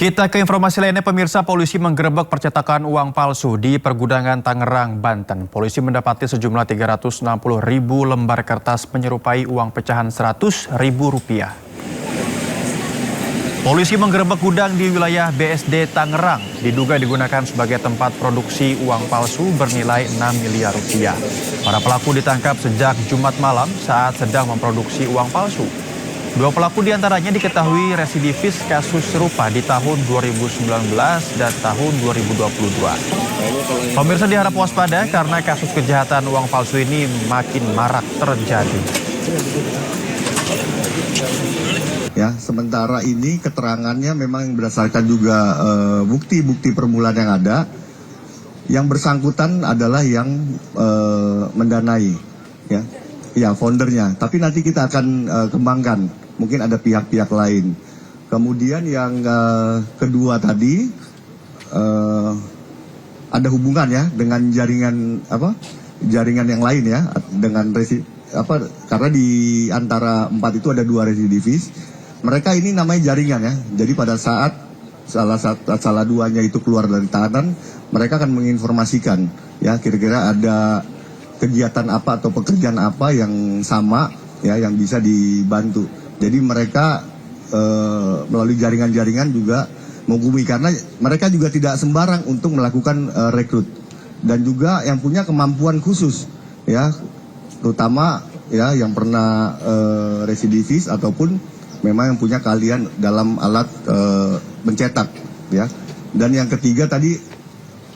Kita ke informasi lainnya, pemirsa. Polisi menggerebek percetakan uang palsu di pergudangan Tangerang, Banten. Polisi mendapati sejumlah 360.000 lembar kertas menyerupai uang pecahan Rp100.000. Polisi menggerebek gudang di wilayah BSD Tangerang, diduga digunakan sebagai tempat produksi uang palsu bernilai Rp6 miliar. Para pelaku ditangkap sejak Jumat malam saat sedang memproduksi uang palsu. Dua pelaku diantaranya diketahui residivis kasus serupa di tahun 2019 dan tahun 2022. Pemirsa diharap waspada karena kasus kejahatan uang palsu ini makin marak terjadi. Ya, sementara ini keterangannya memang berdasarkan juga bukti-bukti permulaan yang ada. Yang bersangkutan adalah yang mendanai, ya foundernya. Tapi nanti kita akan kembangkan. Mungkin ada pihak-pihak lain. Kemudian yang kedua tadi ada hubungan ya dengan jaringan yang lain ya, dengan karena di antara 4 itu ada 2 residivis. Mereka ini namanya jaringan ya. Jadi pada saat salah duanya itu keluar dari tahanan, mereka akan menginformasikan ya kira-kira ada kegiatan apa atau pekerjaan apa yang sama ya yang bisa dibantu. Jadi mereka melalui jaringan-jaringan juga menghubungi, karena mereka juga tidak sembarang untuk melakukan rekrut, dan juga yang punya kemampuan khusus ya, terutama ya yang pernah residivis ataupun memang yang punya keahlian dalam alat mencetak ya. Dan yang ketiga tadi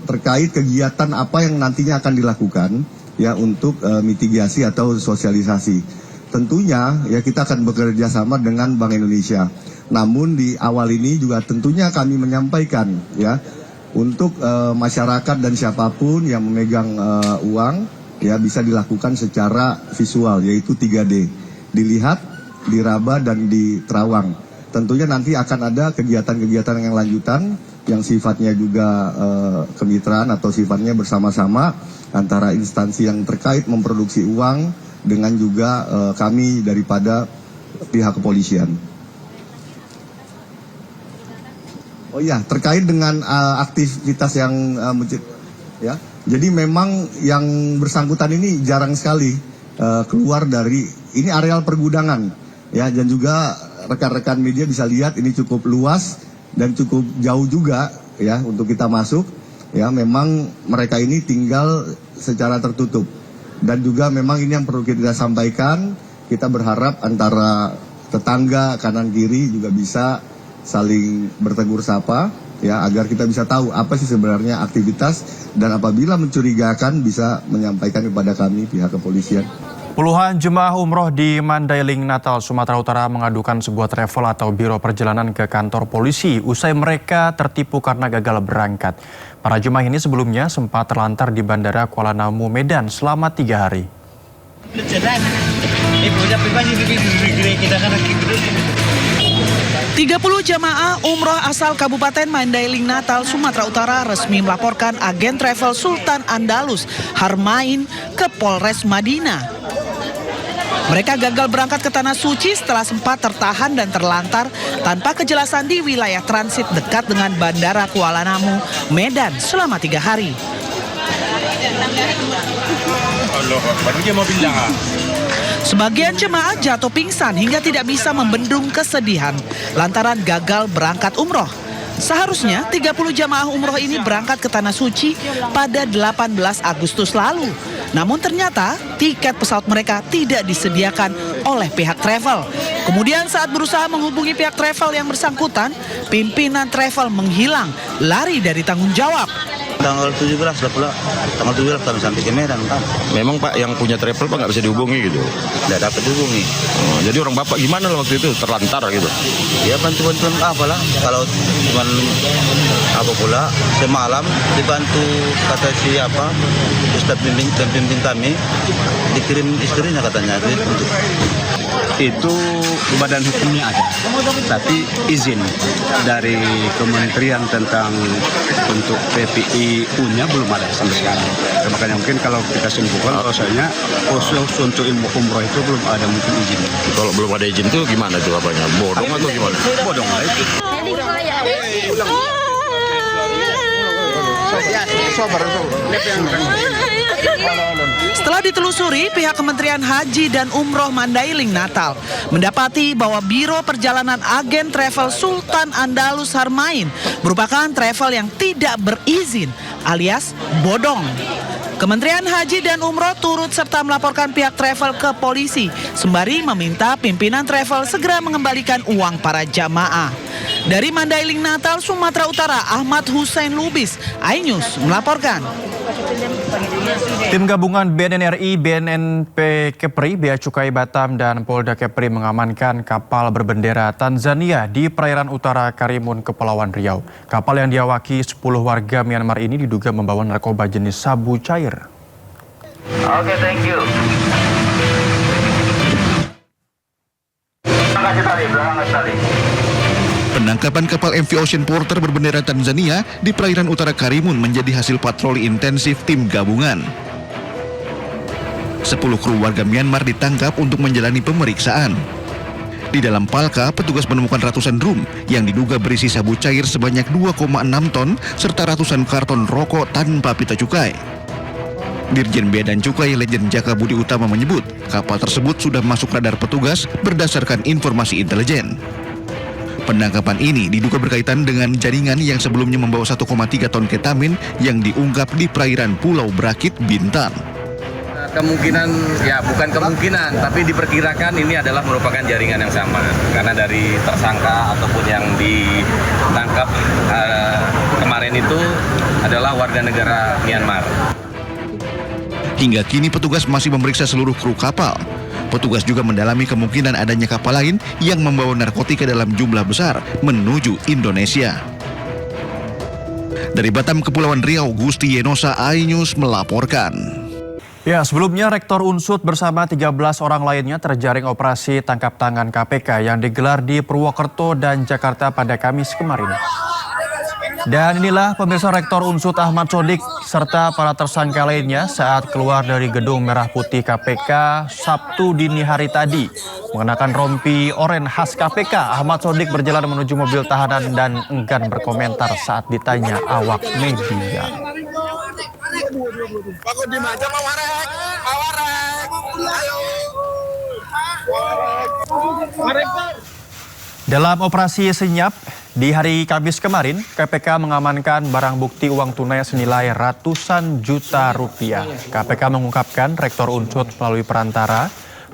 terkait kegiatan apa yang nantinya akan dilakukan ya untuk mitigasi atau sosialisasi. Tentunya ya kita akan bekerja sama dengan Bank Indonesia. Namun di awal ini juga tentunya kami menyampaikan ya untuk masyarakat dan siapapun yang memegang uang ya bisa dilakukan secara visual, yaitu 3D. Dilihat, diraba dan diterawang. Tentunya nanti akan ada kegiatan-kegiatan yang lanjutan yang sifatnya juga kemitraan atau sifatnya bersama-sama antara instansi yang terkait memproduksi uang dengan juga kami daripada pihak kepolisian. Oh iya, terkait dengan aktivitas yang ya. Jadi memang yang bersangkutan ini jarang sekali keluar dari ini areal pergudangan ya, dan juga rekan-rekan media bisa lihat ini cukup luas dan cukup jauh juga ya untuk kita masuk. Ya, memang mereka ini tinggal secara tertutup. Dan juga memang ini yang perlu kita sampaikan, kita berharap antara tetangga kanan kiri juga bisa saling bertegur sapa ya, agar kita bisa tahu apa sih sebenarnya aktivitas, dan apabila mencurigakan bisa menyampaikan kepada kami pihak kepolisian. Puluhan jemaah umroh di Mandailing, Natal, Sumatera Utara mengadukan sebuah travel atau biro perjalanan ke kantor polisi usai mereka tertipu karena gagal berangkat. Para jemaah ini sebelumnya sempat terlantar di Bandara Kuala Namu, Medan selama 3 hari. 30 jamaah umroh asal Kabupaten Mandailing, Natal, Sumatera Utara resmi melaporkan agen travel Sultan Andalus Harmain ke Polres Madinah. Mereka gagal berangkat ke Tanah Suci setelah sempat tertahan dan terlantar tanpa kejelasan di wilayah transit dekat dengan Bandara Kuala Namu, Medan selama 3 hari. Sebagian jemaah jatuh pingsan hingga tidak bisa membendung kesedihan lantaran gagal berangkat umroh. Seharusnya 30 jamaah umroh ini berangkat ke Tanah Suci pada 18 Agustus lalu. Namun ternyata tiket pesawat mereka tidak disediakan oleh pihak travel. Kemudian saat berusaha menghubungi pihak travel yang bersangkutan, pimpinan travel menghilang, lari dari tanggung jawab. Tanggal 17 lah pula, tanggal 17 kami sampai ke Medan Pak. Memang Pak yang punya travel Pak nggak bisa dihubungi gitu? Tidak dapat dihubungi. Oh, jadi orang Bapak gimana waktu itu, terlantar gitu? Ya bantu-bantuan apalah, kalau cuman apa pula, semalam dibantu kata siapa, Ustaz pembimbing kami, dikirim istrinya katanya untuk itu badan hukumnya ada, tapi izin dari kementerian tentang untuk PPIU-nya belum ada sampai sekarang. Makanya mungkin kalau kita simpulkan rasanya khusus untuk umroh itu belum ada mungkin izin. Kalau belum ada izin tuh gimana tuh apanya? Bodong atau gimana? Bodong lah itu. Setelah ditelusuri, pihak Kementerian Haji dan Umroh Mandailing Natal mendapati bahwa Biro Perjalanan Agen Travel Sultan Andalus Harmain merupakan travel yang tidak berizin alias bodong. Kementerian Haji dan Umroh turut serta melaporkan pihak travel ke polisi sembari meminta pimpinan travel segera mengembalikan uang para jamaah. Dari Mandailing Natal, Sumatera Utara, Ahmad Hussein Lubis, iNews melaporkan. Tim gabungan BNN-RI, BNNP Kepri, Bea Cukai Batam, dan Polda Kepri mengamankan kapal berbendera Tanzania di perairan utara Karimun, Kepulauan Riau. Kapal yang diawaki 10 warga Myanmar ini diduga membawa narkoba jenis sabu cair. Oke, thank you. Berangkat tadi. Penangkapan kapal MV Ocean Porter berbendera Tanzania di perairan utara Karimun menjadi hasil patroli intensif tim gabungan. 10 kru warga Myanmar ditangkap untuk menjalani pemeriksaan. Di dalam palka, petugas menemukan ratusan drum yang diduga berisi sabu cair sebanyak 2,6 ton serta ratusan karton rokok tanpa pita cukai. Dirjen Bea dan Cukai Lejen Jaka Budi Utama menyebut kapal tersebut sudah masuk radar petugas berdasarkan informasi intelijen. Penangkapan ini diduga berkaitan dengan jaringan yang sebelumnya membawa 1,3 ton ketamin yang diungkap di perairan Pulau Brakit, Bintan. Kemungkinan, ya bukan kemungkinan, tapi diperkirakan ini adalah merupakan jaringan yang sama. Karena dari tersangka ataupun yang ditangkap kemarin itu adalah warga negara Myanmar. Hingga kini petugas masih memeriksa seluruh kru kapal. Petugas juga mendalami kemungkinan adanya kapal lain yang membawa narkotika dalam jumlah besar menuju Indonesia. Dari Batam, Kepulauan Riau, Gusti Yenosa, iNews melaporkan. Ya, sebelumnya Rektor Unsud bersama 13 orang lainnya terjaring operasi tangkap tangan KPK yang digelar di Purwokerto dan Jakarta pada Kamis kemarin. Dan inilah pemirsa Rektor Unsud Ahmad Sodik serta para tersangka lainnya saat keluar dari gedung Merah Putih KPK Sabtu dini hari tadi. Mengenakan rompi oranye khas KPK, Ahmad Sodik berjalan menuju mobil tahanan dan enggan berkomentar saat ditanya awak media. Dalam operasi senyap di hari Kamis kemarin, KPK mengamankan barang bukti uang tunai senilai ratusan juta rupiah. KPK mengungkapkan Rektor Unsud melalui perantara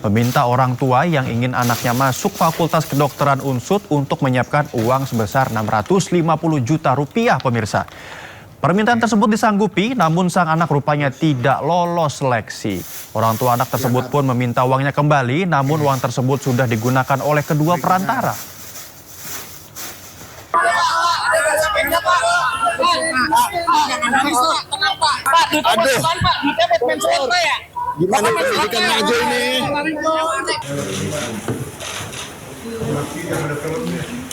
meminta orang tua yang ingin anaknya masuk Fakultas Kedokteran Unsud untuk menyiapkan uang sebesar 650 juta rupiah, pemirsa. Permintaan tersebut disanggupi, namun sang anak rupanya tidak lolos seleksi. Orang tua anak tersebut pun meminta uangnya kembali, namun uang tersebut sudah digunakan oleh kedua perantara. Gimana pendidikan maju ini?